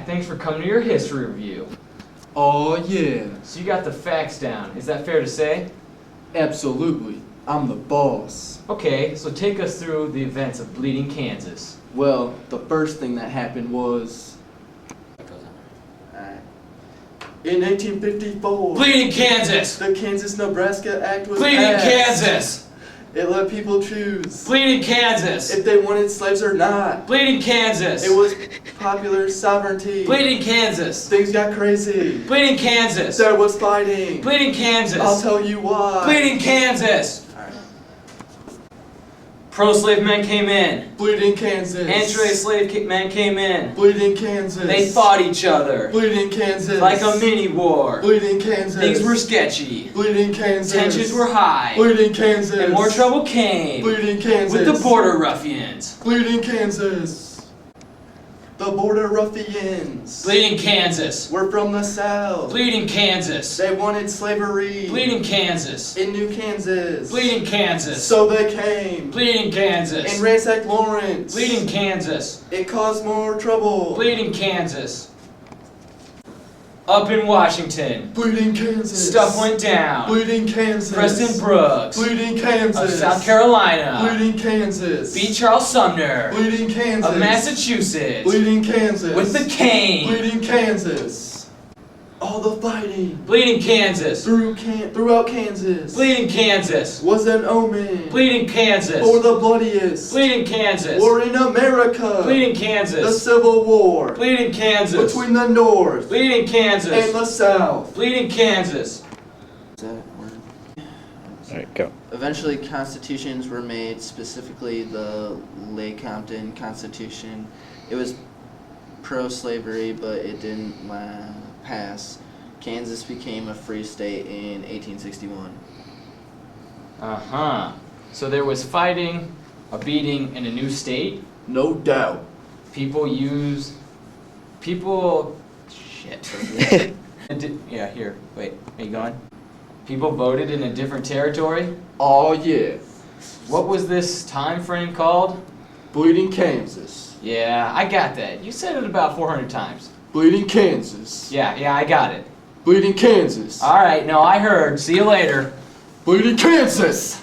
back. Thanks for coming to your history review. Oh yeah, So you got the facts down. Is that fair to say? absolutely. I'm the boss. Okay, so take us through the events of Bleeding Kansas. Well, the first thing that happened was in 1854. Bleeding Kansas! The Kansas-Nebraska Act was Bleeding passed. Kansas! It let people choose Bleeding Kansas! if they wanted slaves or not. Bleeding Kansas! It was popular sovereignty. Bleeding Kansas! Things got crazy. Bleeding Kansas! There was fighting. Bleeding Kansas! I'll tell you why. Bleeding Kansas! Pro-slave men came in. Bleeding Kansas. Anti-slave men came in. Bleeding Kansas. They fought each other. Bleeding Kansas. Like a mini war. Bleeding Kansas. Things were sketchy. Bleeding Kansas. Tensions were high. Bleeding Kansas. And more trouble came. Bleeding Kansas. With the border ruffians. Bleeding Kansas. The border ruffians. Bleeding Kansas. Were from the South. Bleeding Kansas. They wanted slavery. Bleeding Kansas. In New Kansas. Bleeding Kansas. So they came. Bleeding Kansas. And ransacked Lawrence. Bleeding Kansas. It caused more trouble. Bleeding Kansas. Up in Washington. Bleeding Kansas. Stuff went down. Bleeding Kansas. Preston Brooks Bleeding of Kansas. South Carolina Bleeding Kansas. beat Charles Sumner Bleeding Kansas. of Massachusetts Bleeding Kansas. with the cane. Bleeding Kansas. All the fighting Bleeding Kansas. throughout Kansas Bleeding Kansas. was an omen Bleeding Kansas. for the bloodiest Bleeding Kansas. war in America. Bleeding The Kansas. Civil War Bleeding Kansas. between the North Bleeding Kansas. and the South. Bleeding Kansas. Alright, go. Eventually, constitutions were made, specifically the Lecompton Constitution. It was pro-slavery, but it didn't pass. Kansas became a free state in 1861. Uh-huh. So there was fighting, a beating, in a new state. No doubt. Shit. Yeah, here. Wait, are you going? People voted in a different territory? Oh yeah. What was this time frame called? Bleeding Kansas. Yeah, I got that. You said it about 400 times. Bleeding Kansas. Yeah, I got it. Bleeding Kansas. Alright, no, I heard. See you later. Bleeding Kansas.